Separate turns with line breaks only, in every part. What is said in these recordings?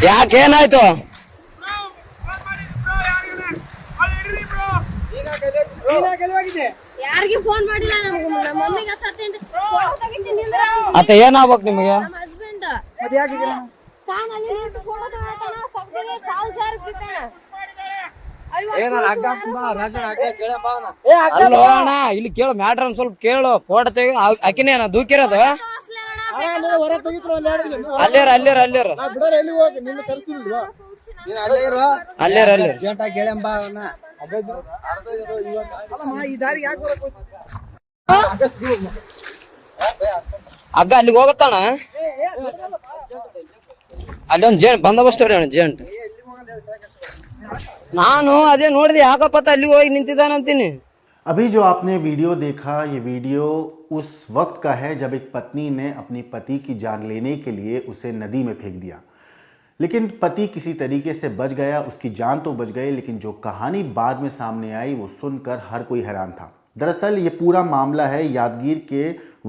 ಯಾಕೇನಾಯ್ತು?
ಯಾರಿಗೆ ಫೋನ್ ಮಾಡಿಲ್ಲ, ನಮ್ಮ ಮಮ್ಮಿಗೆ ಹಚ್ಚತ್ತೇನ್ರಿ. ಫೋಟೋ ತೆಗಿತೀನಿ ನಿಂದ್ರ
ಅತ್ತ ಏನಾಗ್ಬೇಕು ನಿಮಗೆ?
ನಮ್ಮ ಹಸ್ಬೆಂಡ್ ತಾನಲ್ಲಿ ನಿಂತು ಫೋಟೋ ತಗೊಳ್ತಾನ, ಪಕ್ಕದಲ್ಲಿ ಕಾಲ್ ಜಾರ್ ಬಿದ್ದಾನ.
ಅಲ್ಲೋ ಅಣ್ಣ, ಇಲ್ಲಿ ಕೇಳು ಮ್ಯಾಟ್ರ್ ಸ್ವಲ್ಪ ಕೇಳು. ಫೋಟೋ ತೆಗಿ. ಆಕಿನೇನ ದೂಕಿರೋದು? ಅಲ್ಲೇರ ಅಲ್ಲೇರ ಅಲ್ಲೇರ ಅಲ್ಲೇರ ಅಲ್ಲೇರ ಅಗ್ಗ ಅಲ್ಲಿಗೆ ಹೋಗತ್ತಣ. ಅಲ್ಲಿ ಒಂದು ಜೇಂಟ್ ಬಂದೋಬಸ್ತ್ ಅಣ್ಣ, ಜೇಂಟ್. ನಾನು ಅದೇ ನೋಡಿದೆ, ಯಾಕಪ್ಪ ಅಲ್ಲಿಗೆ ಹೋಗಿ ನಿಂತಿದ್ದಾನಂತೀನಿ.
अभी जो आपने वीडियो देखा, ये वीडियो उस वक्त का है जब एक पत्नी ने अपनी पति की जान लेने के लिए उसे नदी में फेंक दिया, लेकिन पति किसी तरीके से बच गया, उसकी जान तो बच गई, लेकिन जो कहानी बाद में सामने आई वो सुनकर हर कोई हैरान था। दरअसल ये पूरा मामला है यादगीर के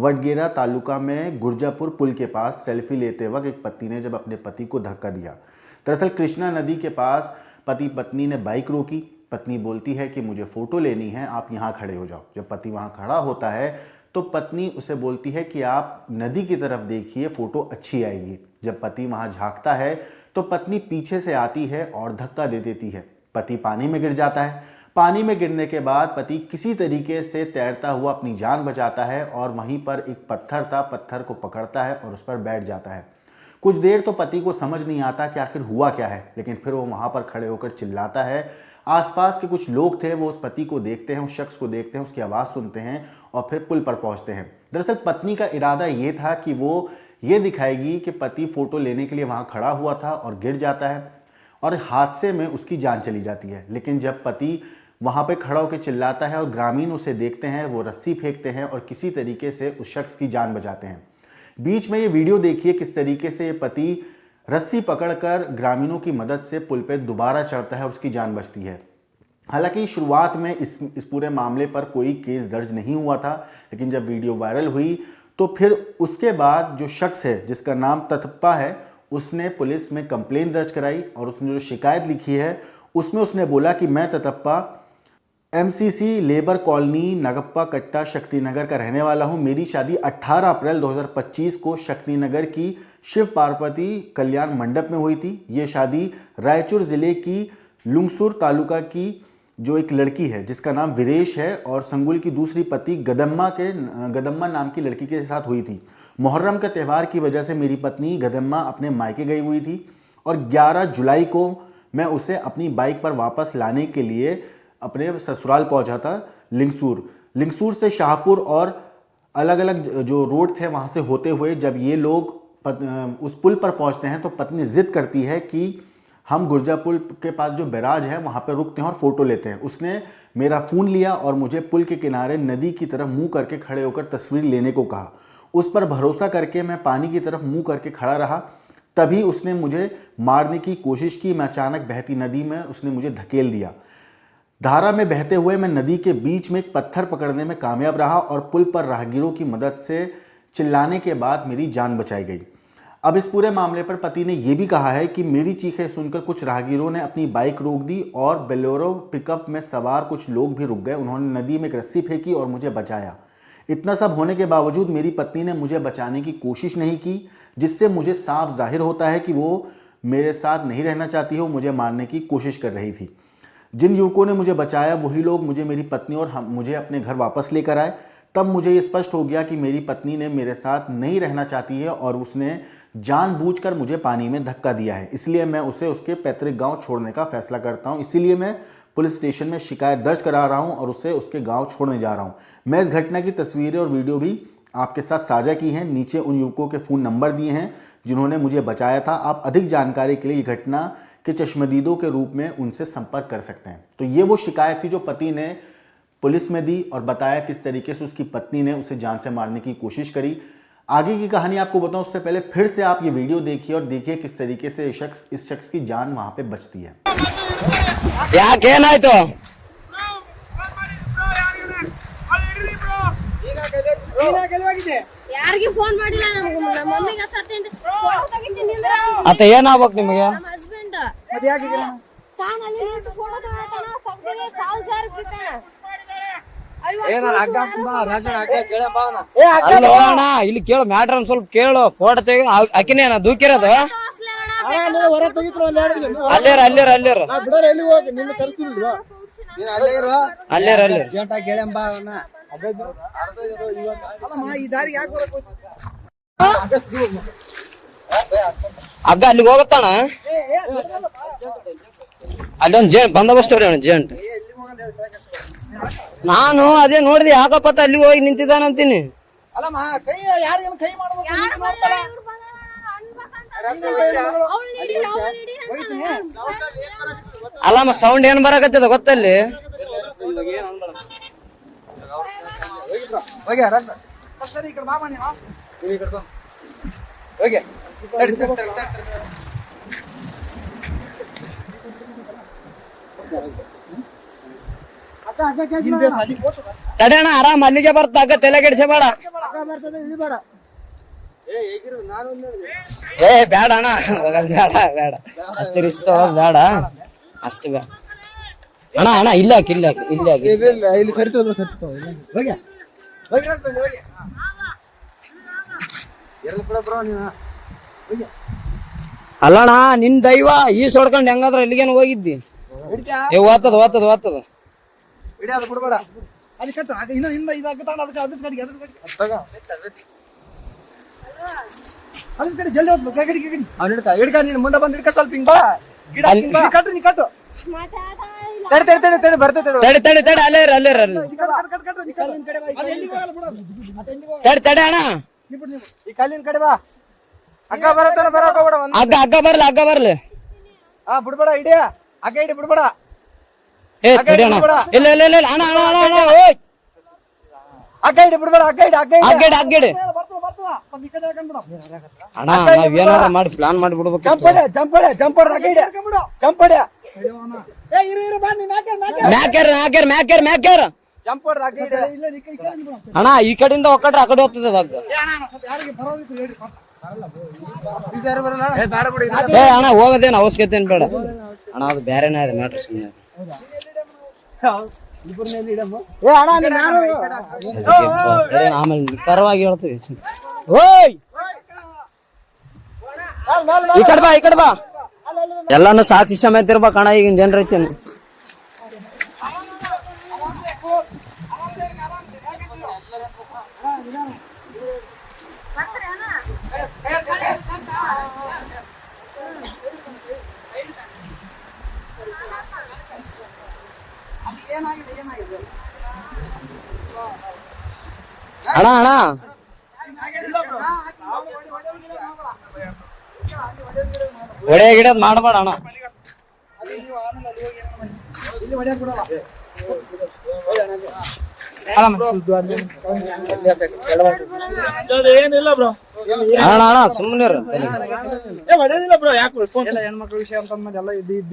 वडगेरा तालुका में गुर्जापुर पुल के पास सेल्फी लेते वक्त एक पत्नी ने जब अपने पति को धक्का दिया। दरअसल कृष्णा नदी के पास पति पत्नी ने बाइक रोकी। पत्नी बोलती है कि मुझे फ़ोटो लेनी है, आप यहाँ खड़े हो जाओ। जब पति वहाँ खड़ा होता है तो पत्नी उसे बोलती है कि आप नदी की तरफ देखिए, फ़ोटो अच्छी आएगी। जब पति वहाँ झांकता है तो पत्नी पीछे से आती है और धक्का दे देती है। पति पानी में गिर जाता है। पानी में गिरने के बाद पति किसी तरीके से तैरता हुआ अपनी जान बचाता है और वहीं पर एक पत्थर था, पत्थर को पकड़ता है और उस पर बैठ जाता है। कुछ देर तो पति को समझ नहीं आता कि आखिर हुआ क्या है, लेकिन फिर वो वहाँ पर खड़े होकर चिल्लाता है। आसपास के कुछ लोग थे, वो उस पति को देखते हैं, उस शख्स को देखते हैं, उसकी आवाज़ सुनते हैं और फिर पुल पर पहुँचते हैं। दरअसल पत्नी का इरादा ये था कि वो ये दिखाएगी कि पति फ़ोटो लेने के लिए वहाँ खड़ा हुआ था और गिर जाता है और हादसे में उसकी जान चली जाती है। लेकिन जब पति वहाँ पे खड़ा होकर चिल्लाता है और ग्रामीण उसे देखते हैं, वो रस्सी फेंकते हैं और किसी तरीके से उस शख्स की जान बचाते हैं। बीच में ये वीडियो देखिए किस तरीके से पति रस्सी पकड़कर ग्रामीणों की मदद से पुल पे दोबारा चढ़ता है और उसकी जान बचती है। हालांकि शुरुआत में इस पूरे मामले पर कोई केस दर्ज नहीं हुआ था, लेकिन जब वीडियो वायरल हुई तो फिर उसके बाद जो शख्स है जिसका नाम तथप्पा है, उसने पुलिस में कंप्लेंट दर्ज कराई और उसने जो शिकायत लिखी है उसमें उसने बोला कि मैं तथप्पा एमसीसी लेबर कॉलोनी नगप्पा कट्टा शक्तिनगर का रहने वाला हूं। मेरी शादी 18 अप्रैल 2025 को शक्तिनगर की शिव पार्वती कल्याण मंडप में हुई थी। ये शादी रायचूर ज़िले की लुंगसुर तालुका की जो एक लड़की है जिसका नाम वीरेश है और संगुल की दूसरी पति गदम्मा नाम की लड़की के साथ हुई थी। मुहर्रम के त्यौहार की वजह से मेरी पत्नी गदम्मा अपने मायके गई हुई थी और 11 जुलाई को मैं उसे अपनी बाइक पर वापस लाने के लिए अपने ससुराल पहुंचा था लिंगसूर से शाहपुर और अलग अलग जो रोड थे वहां से होते हुए जब ये लोग उस पुल पर पहुंचते हैं तो पत्नी जिद करती है कि हम गुर्जापुर के पास जो बैराज है वहां पर रुकते हैं और फोटो लेते हैं। उसने मेरा फ़ोन लिया और मुझे पुल के किनारे नदी की तरफ मुंह करके खड़े होकर तस्वीर लेने को कहा। उस पर भरोसा करके मैं पानी की तरफ मुंह करके खड़ा रहा। तभी उसने मुझे मारने की कोशिश की। मैं अचानक बहती नदी में उसने मुझे धकेल दिया। धारा में बहते हुए मैं नदी के बीच में एक पत्थर पकड़ने में कामयाब रहा और पुल पर राहगीरों की मदद से चिल्लाने के बाद मेरी जान बचाई गई। अब इस पूरे मामले पर पति ने यह भी कहा है कि मेरी चीखें सुनकर कुछ राहगीरों ने अपनी बाइक रोक दी और बोलेरो पिकअप में सवार कुछ लोग भी रुक गए। उन्होंने नदी में एक रस्सी फेंकी और मुझे बचाया। इतना सब होने के बावजूद मेरी पत्नी ने मुझे बचाने की कोशिश नहीं की, जिससे मुझे साफ जाहिर होता है कि वो मेरे साथ नहीं रहना चाहती हो, मुझे मारने की कोशिश कर रही थी। जिन युवकों ने मुझे बचाया वही लोग मुझे, मेरी पत्नी और मुझे अपने घर वापस लेकर आए। तब मुझे ये स्पष्ट हो गया कि मेरी पत्नी ने मेरे साथ नहीं रहना चाहती है और उसने जानबूझकर मुझे पानी में धक्का दिया है। इसलिए मैं उसे उसके पैतृक गांव छोड़ने का फैसला करता हूं। इसीलिए मैं पुलिस स्टेशन में शिकायत दर्ज करा रहा हूं और उसे उसके गांव छोड़ने जा रहा हूं। मैं इस घटना की तस्वीरें और वीडियो भी आपके साथ साझा की हैं। नीचे उन युवकों के फ़ोन नंबर दिए हैं जिन्होंने मुझे बचाया था। आप अधिक जानकारी के लिए ये घटना के चश्मदीदों के रूप में उनसे संपर्क कर सकते हैं। तो ये वो शिकायत थी जो पति ने पुलिस में दी और बताया किस तरीके से उसकी पत्नी ने उसे जान से मारने की कोशिश करी। आगे की कहानी आपको बताऊं उससे पहले फिर से आप ये वीडियो देखिए और देखिए किस तरीके से इस शख्स की जान वहां पे बचती है।
ಯಾಕೇನಾಯ್ತು?
ಯಾರಿಗೆ ಫೋನ್ ಮಾಡಿಲ್ಲ ನಮ್ಮ ಮಮ್ಮಿಗೆ ಹಚ್ಚತ್ತೀನಿ ಫೋಟೋ ತೆಗಿತೀನಿ ನಿಂದ್ರ
ಆತ ಏನಾಗ್ಬೇಕು ನಿಮಗೆ?
ನಮ್ಮ ಹಸ್ಬೆಂಡ್
ಮತ್ತೆ ಯಾಕೆ
ತಾನಲ್ಲಿ ನಿಂತು ಫೋಟೋ ತಗೋತಾನ ತೆಗ್ದಿನಿ ಕಾಲ್ ಜಾರಿ ಬಿದ್ದಾನ
ಅಲ್ಲೋ ಅಣ್ಣ, ಇಲ್ಲಿ ಕೇಳು ಮ್ಯಾಟ್ರ್ ಸ್ವಲ್ಪ ಕೇಳು. ಫೋಟೋ ತೆಗಿ ಅಕಿನೇನ ದೂಕಿರೋದು?
ಹೊರ ತೆಗಿತ್ರ
ಅಲ್ಲೇರ ಅಲ್ಲೇರ ಅಲ್ಲೇರ
ಎಲ್ಲಿ ಹೋಗಿ ನಿನ್ನ ಕರ್ಸ್ತಿಲ್ವಾ
ಅಲ್ಲೇರ ಅಲ್ಲೇರ
ಜೇಟ ಗೆಳೆಂಬ ಅವನ ಅಲ್ಲಮ್ಮ ಈ ದಾರಿ ಯಾಕೆ ಬರಕ್
ಅಗ್ಗ ಅಲ್ಲಿಗೆ ಹೋಗತ್ತಾಣ. ಅಲ್ಲೊಂದ್ ಬಂದೋಬಸ್ತ್ ಹೊಡಿ ಅಣ್ಣ ಜೇಂಟ್. ನಾನು ಅದೇ ನೋಡಿದೆ ಯಾಕಪ್ಪತ್ತ ಅಲ್ಲಿಗೆ ಹೋಗಿ ನಿಂತಿದ್ದಾನಂತೀನಿ.
ಅಲ್ಲಮ್ಮ ಕೈ ಯಾರಿಗೇನು ಕೈ ಮಾಡ್ಬೇಕು ನಿಂತು ನೋಡ್ತಾಳ.
ಅಲ್ಲಮ್ಮ ಸೌಂಡ್ ಏನ್ ಬರಕತ್ತದ ಗೊತ್ತಲ್ಲಿ?
ಹೋಗಿ ಸರಿ ಈ ಕಡೆ ಬಾ ನೀನು ಈ ಕಡೆ ಹೋಗಿ
ತಡೆ ಅಣ್ಣ, ಆರಾಮ್ ಅಲ್ಲಿಗೆ ಬರ್ತ ಅಗ್ಗ ತಲೆ ಕೆಡಿಸಬೇಡ. ಏ ಬೇಡ ಅಣ್ಣ, ಬೇಡ ಬೇಡ ಅಷ್ಟು ರಿಸ್ಕ್ ಬೇಡ, ಅಷ್ಟು ಬೇಡ ಅಣ್ಣ. ಅಣ್ಣ ಇಲ್ಲ ಹಾಕಿ ಇಲ್ಲ ಹಾಕಿ ಇಲ್ಲಿ ಹಾಕಿ
ಇಲ್ಲಿ ಸರಿತದ ಸರಿತವ ಹೋಗಿ ಹೋಗಿ ಹೋಗಿ ಎರಡು ಕೂಡ ಬ್ರೋ ನೀನು ಹೋಗಿ.
ಅಲ್ಲಣ್ಣ ನಿನ್ ದೈವ ಈ ಸೊಡ್ಕೊಂಡ್ ಹೆಂಗಾದ್ರ ಇಲ್ಲಿಗೇನು ಹೋಗಿದ್ದಿ? ಏ ಓದ್ತದ ಓದ್ತದ ಓದ್ತದ
ಇಡಿ ಅದು ಬಿಡಬೇಡ ಅದು ಕಟ್ಟು ಇನ್ನು ಹಿಂದ ಇದಾಗ ತಗೊಂಡು ಅದಕ್ಕೆ ಅದ್ರ ಕಡೆಗೆ ಅದ್ರ ಕಡೆಗೆ ಅದ್ರ ಕಡೆ ಜಲ್ದಿ ಹೋಗ್ಬೇಕು ಕಗಡಿ ಕಗಡಿ ಅವ್ನು ಹಿಡ್ಕ ನೀನು ಮುಂದೆ ಬಂದು ಹಿಡ್ಕ ಸ್ವಲ್ಪ ಹಿಂಗ ಬಾ ಗಿಡ ಕಟ್ಟು ನೀ ಕಟ್ಟು ತಡಿ ತಡಿ ತಡಿ ತಡಿ ಬರ್ತೈತೆ
ತಡಿ ತಡಿ ತಡಿ ಅಲ್ಲೇರ ಅಲ್ಲೇರ ಅಲ್ಲಿ ತಡಿ ತಡಿ ಅಣ್ಣ,
ಈ ಕಾಲಿನ ಕಡೆ ಬಾ ಅಕ್ಕ ಬರತ್ತಾನ ಬರೋಕ ಬಿಡ
ಅಗ್ಗ ಅಗ್ಗ ಬರ್ಲಿ ಅಗ್ಗ ಬರ್ಲಿ.
ಹಾ ಬಿಡ್ಬೇಡ ಇಡಿಯ ಅಕ್ಕ ಇಡಿ ಬಿಡ್ಬೇಡ.
ಏ ತಡಿ ಅಣ್ಣ, ಇಲ್ಲ ಇಲ್ಲ ಇಲ್ಲ ಅಣ್ಣ ಅಣ್ಣ ಅಣ್ಣ ಅಣ್ಣ ಓಯ್
ಅಕ್ಕ ಇಡಿ ಬಿಡ್ಬೇಡ ಅಕ್ಕ ಇಡಿ ಅಕ್ಕ ಇಡಿ
ಅಗ್ಗಡಿ ಅಗ್ಗಡಿ
ಬರ್ತದ ಬರ್ತದ ಸ್ವಲ್ಪ ಈ ಕಡೆ ಹಾಕೊಂಡ್ ಬಿಡು
ಅಣ್ಣ. ನಾವ್ ಏನಾರ ಮಾಡಿ ಪ್ಲಾನ್ ಮಾಡಿ ಬಿಡ್ಬೇಕು.
ಜಂಪಡೆ ಜಂಪಡೆ ಜಂಪಡೆ ಅಕ್ಕ ಇಡಿ ಜಂಪಡೆ ಏ ಇರು ಇರು ಬಾ ನೀ ಮ್ಯಾಕರ್
ಮ್ಯಾಕರ್ ಮ್ಯಾಕರ್ ಮ್ಯಾಕರ್ ಮ್ಯಾಕರ್
ಜಂಪಡೆ ಅಕ್ಕ ಇಡಿ ಇಲ್ಲ ಈ ಕಡೆ ಬಿಡು
ಅಣ್ಣ. ಈ ಕಡೆಯಿಂದ ಒಕ್ಕಟ್ರೆ ಆ ಕಡೆ ಹೋಗ್ತದೆ ಅಗ್ಗ.
ಏ ಅಣ್ಣ ಸ್ವಲ್ಪ ಯಾರಿಗೆ ಬರೋದಿತ್ತು ಹೇಳಿ ಈ ಸಾರಿ ಬರಲ್ಲ ಏ ಬೇಡ ಬಿಡು
ಏ ಅಣ್ಣ ಹೋಗೋದೇನು ಅವಶ್ಯಕತೆ ಏನ್ ಬೇಡ ಅಣ್ಣ, ಅದು ಬೇರೆನೇ ಇದೆ ಮ್ಯಾಟ್ರ್. ಸುಮ್ಮನೆ
ಏ ಅಣ್ಣ ನೀನು ಯಾರು
ಆಮೇಲೆ ನಿಖರವಾಗಿ ಹೇಳ್ತೀವಿ. ಓಯ್ ಈ ಕಡೆ ಬಾ ಈ ಕಡೆ ಬಾ. ಎಲ್ಲಾನು ಸಾಕ್ಷಿ ಸಮೇತ ಇರ್ಬೇಕು ಅಣ್ಣ ಈಗಿನ ಜನರೇಷನ್. ಅಣ್ಣ ಅಣ್ಣ ಒಡೆ ಗಿಡದ್ ಮಾಡಬೇಡ ಅಣ್ಣ.
ಇಲ್ಲಿ ಹೊಡೆಯಕ್ ಬಿಡಲ್ಲ ಏನಿಲ್ಲ ಬ್ರೋ
ಅಣ್ಣ ಅಣ್ಣ ಸುಮ್ಮನೆ
ಹೊಡೆದಿಲ್ಲ ಬ್ರೋ ಯಾಕೆ ಫೋನ್ ಎಲ್ಲ ಹೆಣ್ಮಕ್ಳ ವಿಷಯ ಅಂತ ಅಂದ್ಮೇಲೆ ಎಲ್ಲ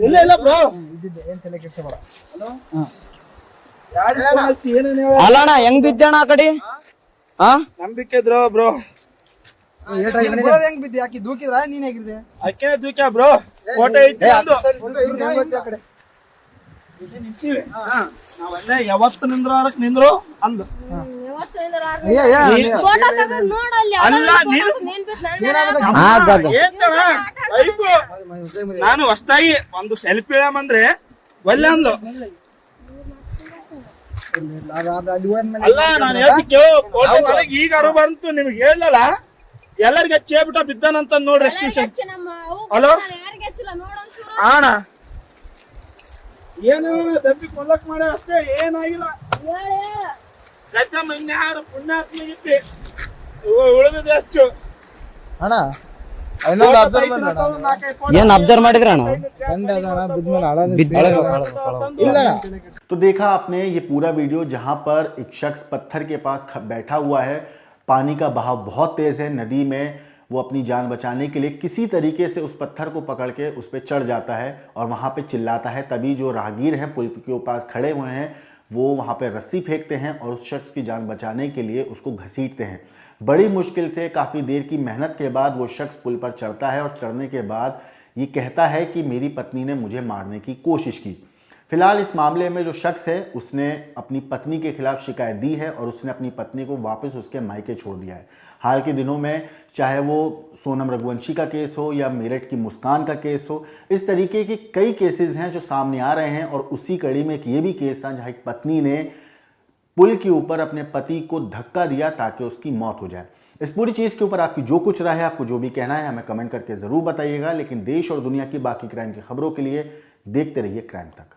ಇಲ್ಲ ಇಲ್ಲ ಬ್ರೋ ಇದ್ದಿದ್ದೆ ಏನ್ ತಲೆ ಕೆಡ್ಸಬೇಡ.
ಅಲ್ಲ ಅಣ್ಣ ಹೆಂಗ್ ಬಿದ್ದೆ ಅಣ್ಣ ಆ ಕಡೆ? ಹಾ
ನಂಬಿಕೆ ಇದ್ರು ಬ್ರೋ ಹೆಂಗ್ ಬಿದ್ದೆ ಯಾಕೆ ದೂಕಿದ್ರ ನೀನ್ ಹೇಗಿದ್ದೆ ಅಕ್ಕೆ ದೂಕ್ಯಾ ಬ್ರೋ ಫೋಟೋ ಐತಿ ನಾವಲ್ಲೇ ಯಾವತ್ತು ನಿಂದ್ರಕ್ ನಿಂದ್ರು ಅಂದು
ಫೋಟೋ ತೆಗೆದು ನೋಡಲ್ಲಿ
ಅಲ್ಲ ನಾನು ಹೊಸ್ತಾಗಿ ಒಂದು ಸೆಲ್ಫಿ ಇಡಮಂದ್ರೆ ಒಳ್ಳೆ ಅಂದ್ಲು. ಅಲ್ಲ ನಾನು ಹೇಳ್ತಿಕ್ಕೆ ಫೋಟೋ ನನಗೆ ಈಗ ಅರು ಬಂತು ನಿಮ್ಗೆ ಹೇಳಲ್ಲ ಎಲ್ಲರಿಗೂ ಹಚ್ಚೇಬಿಟ್ಟ ಬಿದ್ದಾನಂತ ನೋಡ್ರಿ ಎಷ್ಟು ವಿಷಯ. ಹಲೋ ಅಣ್ಣ ಏನು ದಬ್ಬಿ ಕೊಲ್ಲಕ್ ಮಾಡ ಅಷ್ಟೇ ಏನಾಗಿಲ್ಲ. ಇನ್ಯಾರು ಪುಣ್ಯಾತ್ಮಗಿದ್ದೆ ಉಳಿದ ಹೆಚ್ಚು
ಅಣ್ಣ
ಏನ್ ಅಬ್ಸರ್ವ್ ಮಾಡಿದ್ರ ಅಣ್ಣ?
तो देखा आपने ये पूरा वीडियो जहां पर एक शख्स पत्थर के पास बैठा हुआ है, पानी का बहाव बहुत तेज है, नदी में वो अपनी जान बचाने के लिए किसी तरीके से उस पत्थर को पकड़ के उस पर चढ़ जाता है और वहां पे चिल्लाता है। तभी जो राहगीर हैं पुल के पास खड़े हुए हैं वो वहां पे रस्सी फेंकते हैं और उस शख्स की जान बचाने के लिए उसको घसीटते हैं। बड़ी मुश्किल से काफ़ी देर की मेहनत के बाद वो शख्स पुल पर चढ़ता है और चढ़ने के बाद ये कहता है कि मेरी पत्नी ने मुझे मारने की कोशिश की। फिलहाल इस मामले में जो शख्स है उसने अपनी पत्नी के खिलाफ शिकायत दी है और उसने अपनी पत्नी को वापस उसके मायके छोड़ दिया है। हाल के दिनों में चाहे वो सोनम रघुवंशी का केस हो या मेरठ की मुस्कान का केस हो, इस तरीके के कई केसेस हैं जो सामने आ रहे हैं। और उसी कड़ी में एक ये भी केस था जहाँ एक पत्नी ने पुल के ऊपर अपने पति को धक्का दिया ताकि उसकी मौत हो जाए। इस पूरी चीज़ के ऊपर आपकी जो कुछ राय है, आपको जो भी कहना है, हमें कमेंट करके ज़रूर बताइएगा। लेकिन देश और दुनिया की बाकी क्राइम की खबरों के लिए देखते रहिए क्राइम तक।